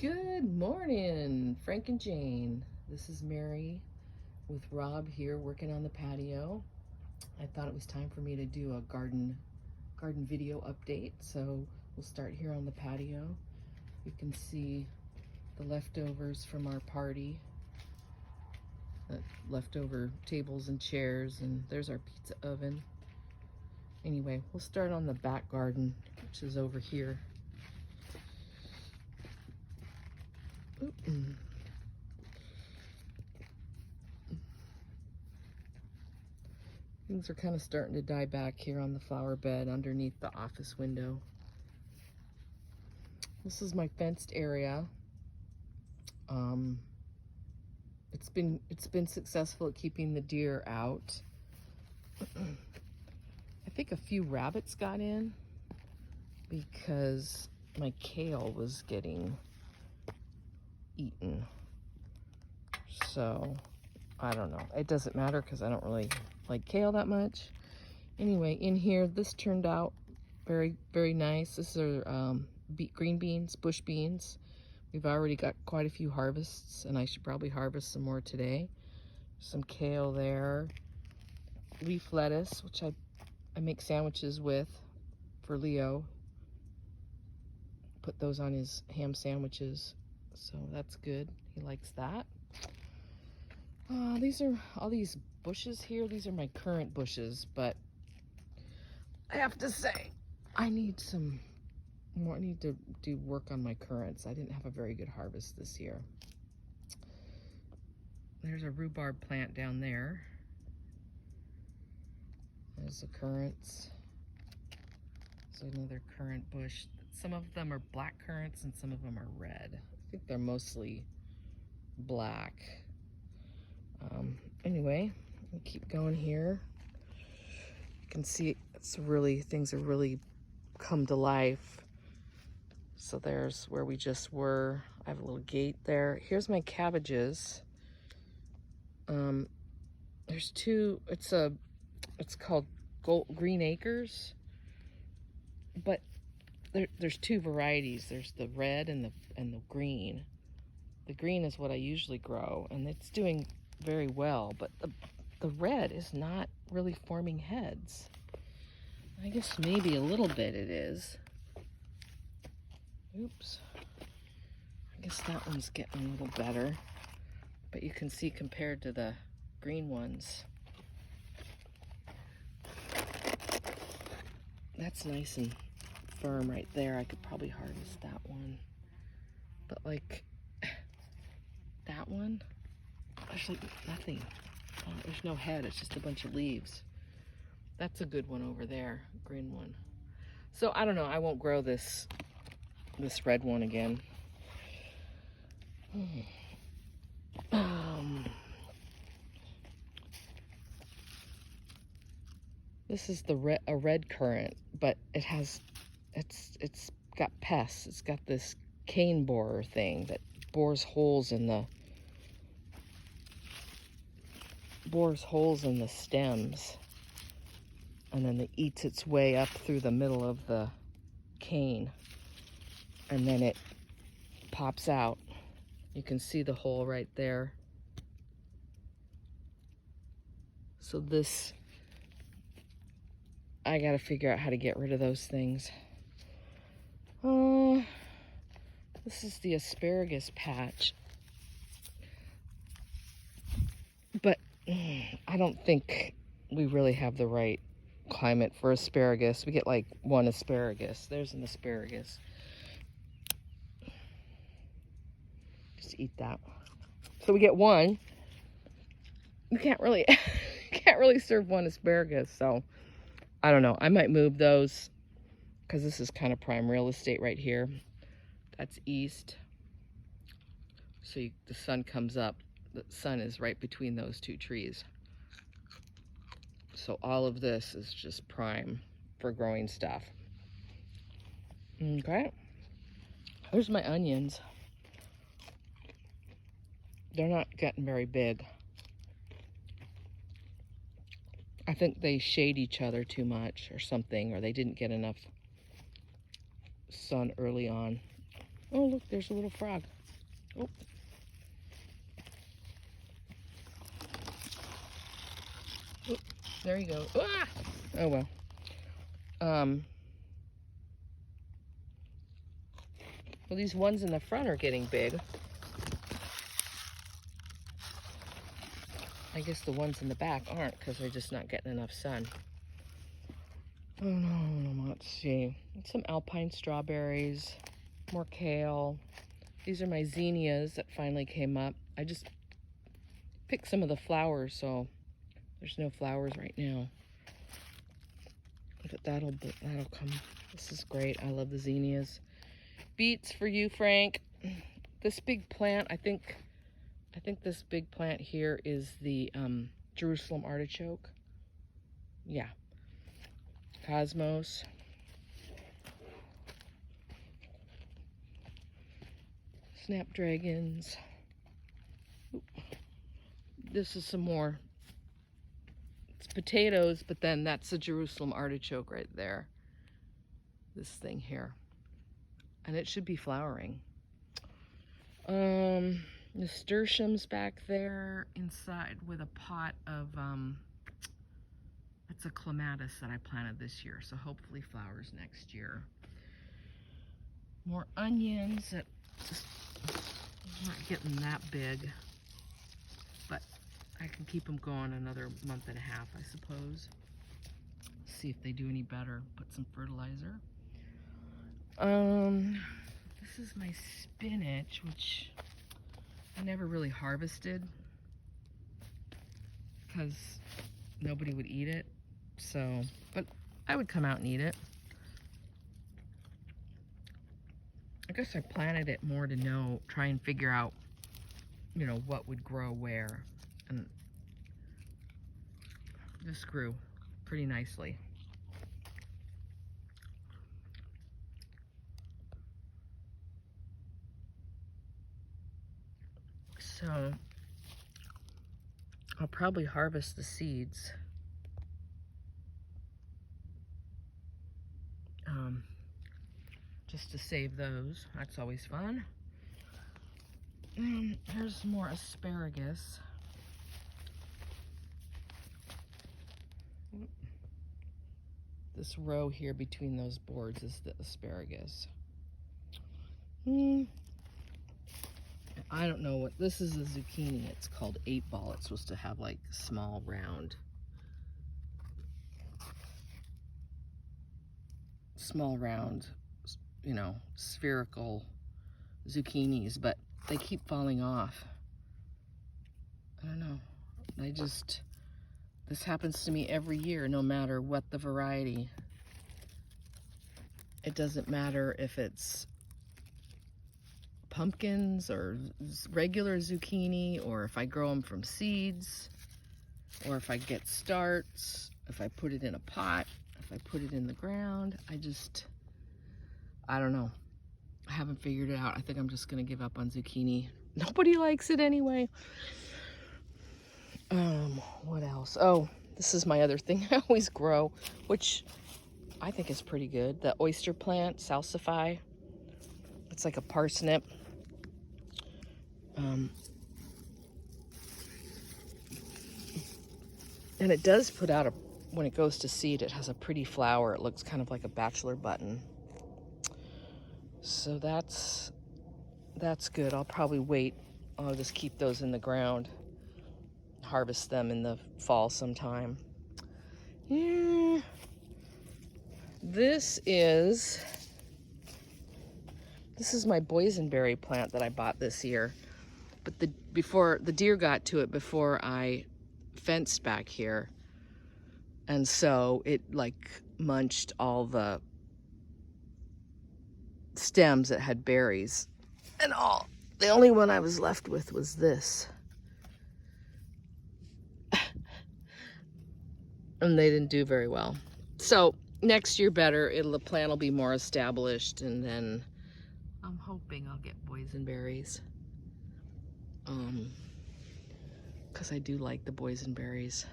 Good morning, Frank and Jane. This is Mary with Rob here working on the patio. I thought it was time for me to do a garden video update, so we'll start here on the patio. You can see the leftovers from our party, leftover tables and chairs, and there's our pizza oven. Anyway, we'll start on the back garden, which is over here. Things are kind of starting to die back here on the flower bed underneath the office window. This is my fenced area. It's been successful at keeping the deer out. I think a few rabbits got in because my kale was getting eaten. So I don't know. It doesn't matter because I don't really like kale that much. Anyway, in here, this turned out very, very nice. This are green beans, bush beans. We've already got quite a few harvests, and I should probably harvest some more today. Some kale there. Leaf lettuce, which I make sandwiches with for Leo. Put those on his ham sandwiches, so that's good. He likes that. These are all these bushes here. These are my current bushes, but I have to say I need some more. I need to do work on my currants. I didn't have a very good harvest this year. There's a rhubarb plant down there. There's the currants. There's another currant bush. Some of them are black currants and some of them are red. I think they're mostly black. Anyway, we'll keep going here. You can see things have really come to life. So there's where we just were. I have a little gate there. Here's my cabbages. There's two. It's called Green Acres, but there's two varieties. There's the red and the green. The green is what I usually grow, and it's doing very well, but the red is not really forming heads. I guess maybe a little bit it is. Oops. I guess that one's getting a little better, but you can see compared to the green ones, that's nice and firm right there. I could probably harvest that one, but like that one, there's like nothing. There's no head, it's just a bunch of leaves. That's a good one over there, green one. So I don't know, I won't grow this red one again. This is a red currant, but it's got pests. It's got this cane borer thing that bores holes in the stems, and then it eats its way up through the middle of the cane, and then it pops out. You can see the hole right there. So I gotta figure out how to get rid of those things. This is the asparagus patch, but I don't think we really have the right climate for asparagus. We get like one asparagus. There's an asparagus. Just eat that. So we get one. You can't really serve one asparagus. So I don't know. I might move those because this is kind of prime real estate right here. That's east. So the sun comes up. The sun is right between those two trees. So all of this is just prime for growing stuff. Okay. Here's my onions. They're not getting very big. I think they shade each other too much or something, or they didn't get enough sun early on. Oh, look, there's a little frog. Oh. Oh, there you go. Ah! Oh, well. Well, these ones in the front are getting big. I guess the ones in the back aren't because they're just not getting enough sun. Oh, no, let's see. Some alpine strawberries, more kale. These are my zinnias that finally came up. I just picked some of the flowers, so there's no flowers right now. But that'll come. This is great. I love the zinnias. Beets for you, Frank. This big plant, I think this big plant here is the Jerusalem artichoke. Yeah. Cosmos. Snapdragons. Oop. This is some more. It's potatoes, but then that's the Jerusalem artichoke right there. This thing here. And it should be flowering. Nasturtiums back there inside with a pot of, it's a clematis that I planted this year, so hopefully flowers next year. More onions that just not getting that big, but I can keep them going another month and a half, I suppose. See if they do any better. Put some fertilizer. This is my spinach, which I never really harvested because nobody would eat it. So, but I would come out and eat it. I guess I planted it more to try and figure out, you know, what would grow where. And this grew pretty nicely. So I'll probably harvest the seeds. Just to save those. That's always fun. And here's some more asparagus. This row here between those boards is the asparagus. I don't know what this is. A zucchini. It's called 8-ball. It's supposed to have like small round you know, spherical zucchinis, but they keep falling off. I don't know. This happens to me every year, no matter what the variety. It doesn't matter if it's pumpkins or regular zucchini, or if I grow them from seeds, or if I get starts, if I put it in a pot, if I put it in the ground. I don't know. I haven't figured it out. I think I'm just gonna give up on zucchini. Nobody likes it anyway. What else? Oh, this is my other thing I always grow, which I think is pretty good. The oyster plant, salsify. It's like a parsnip. And it does put out when it goes to seed, it has a pretty flower. It looks kind of like a bachelor button. So that's good. I'll probably wait. I'll just keep those in the ground. Harvest them in the fall sometime. Yeah. This is my boysenberry plant that I bought this year. But before the deer got to it before I fenced back here. And so it like munched all the stems that had berries. And the only one I was left with was this. And they didn't do very well. So next year better, the plant will be more established, and then I'm hoping I'll get boysenberries. Because I do like the boysenberries.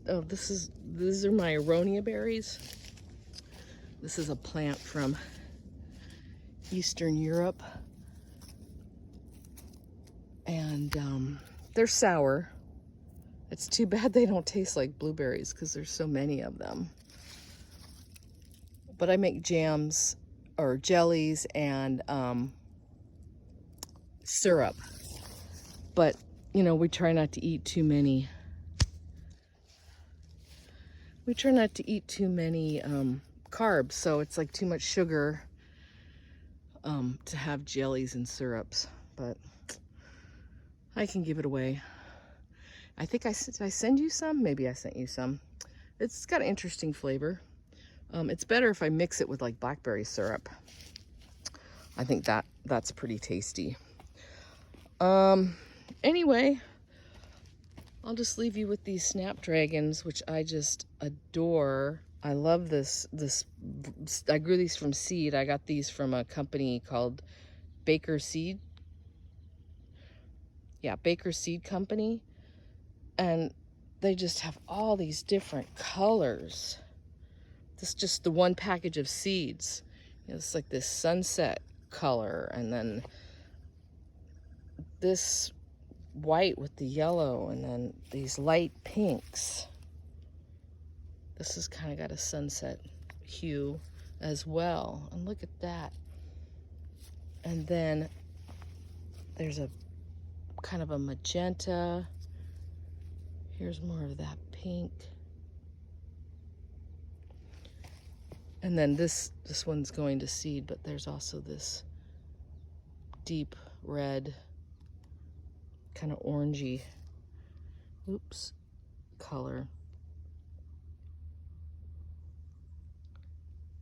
Oh, these are my aronia berries. This is a plant from Eastern Europe. And they're sour. It's too bad they don't taste like blueberries because there's so many of them. But I make jams or jellies and syrup. But, you know, we try not to eat too many. We try not to eat too many carbs, so it's like too much sugar to have jellies and syrups. But I can give it away. I think did I send you some? Maybe I sent you some. It's got an interesting flavor. It's better if I mix it with like blackberry syrup. I think that's pretty tasty. Anyway, I'll just leave you with these snapdragons, which I just adore. I love this. I grew these from seed. I got these from a company called Baker Seed. Yeah, Baker Seed Company. And they just have all these different colors. This is just the one package of seeds. You know, it's like this sunset color, and then this white with the yellow, and then these light pinks. This has kind of got a sunset hue as well. And look at that. And then there's a kind of a magenta. Here's more of that pink. And then this one's going to seed, but there's also this deep red, kind of orangey, color,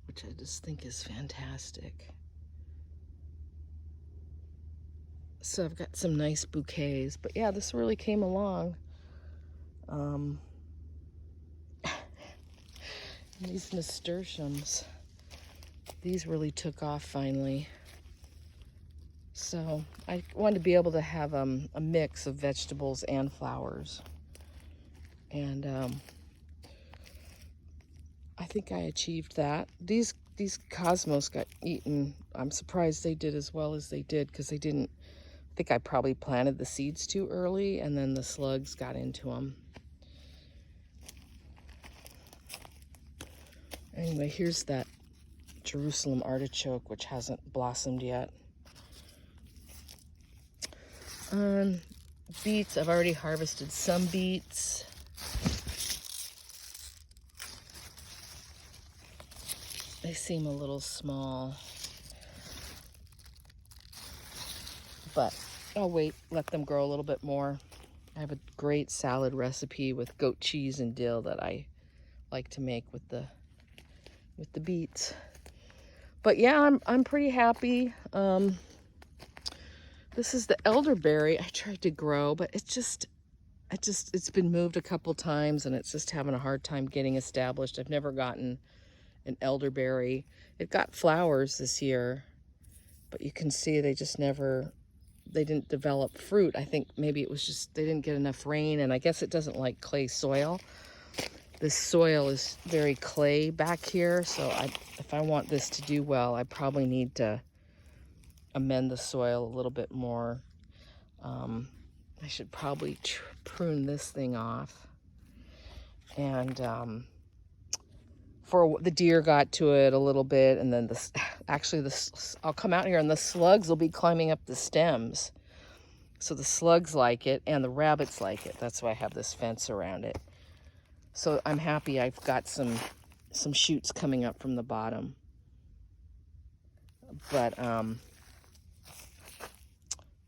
which I just think is fantastic. So I've got some nice bouquets, but yeah, this really came along. These nasturtiums, these really took off finally. So I wanted to be able to have a mix of vegetables and flowers. And I think I achieved that. These cosmos got eaten. I'm surprised they did as well as they did, because they didn't. I think I probably planted the seeds too early, and then the slugs got into them. Anyway, here's that Jerusalem artichoke, which hasn't blossomed yet. Beets, I've already harvested some beets. They seem a little small, but I'll wait, let them grow a little bit more. I have a great salad recipe with goat cheese and dill that I like to make with the beets. But yeah, I'm pretty happy. This is the elderberry I tried to grow, but it's been moved a couple times, and it's just having a hard time getting established. I've never gotten an elderberry. It got flowers this year, but you can see they didn't develop fruit. I think maybe it was just they didn't get enough rain, and I guess it doesn't like clay soil. This soil is very clay back here, so if I want this to do well, I probably need to amend the soil a little bit more. I should probably prune this thing off. And the deer got to it a little bit, and then I'll come out here and the slugs will be climbing up the stems. So the slugs like it and the rabbits like it. That's why I have this fence around it. So I'm happy I've got some shoots coming up from the bottom. But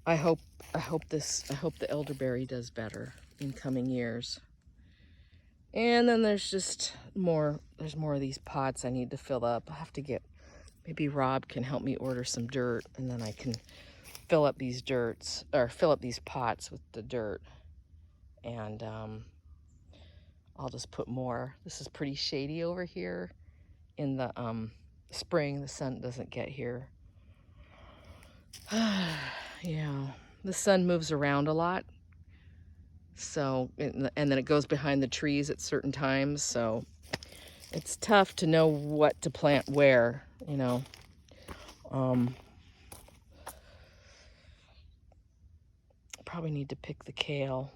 I hope the elderberry does better in coming years. And then there's more of these pots I need to fill up. I have to maybe Rob can help me order some dirt, and then I can fill up these pots with the dirt. And I'll just put more. This is pretty shady over here. In the spring, the sun doesn't get here. Yeah, the sun moves around a lot. So, and then it goes behind the trees at certain times. So it's tough to know what to plant where, you know. Probably need to pick the kale.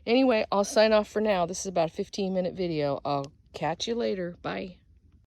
Anyway, I'll sign off for now. This is about a 15-minute video. I'll catch you later. Bye.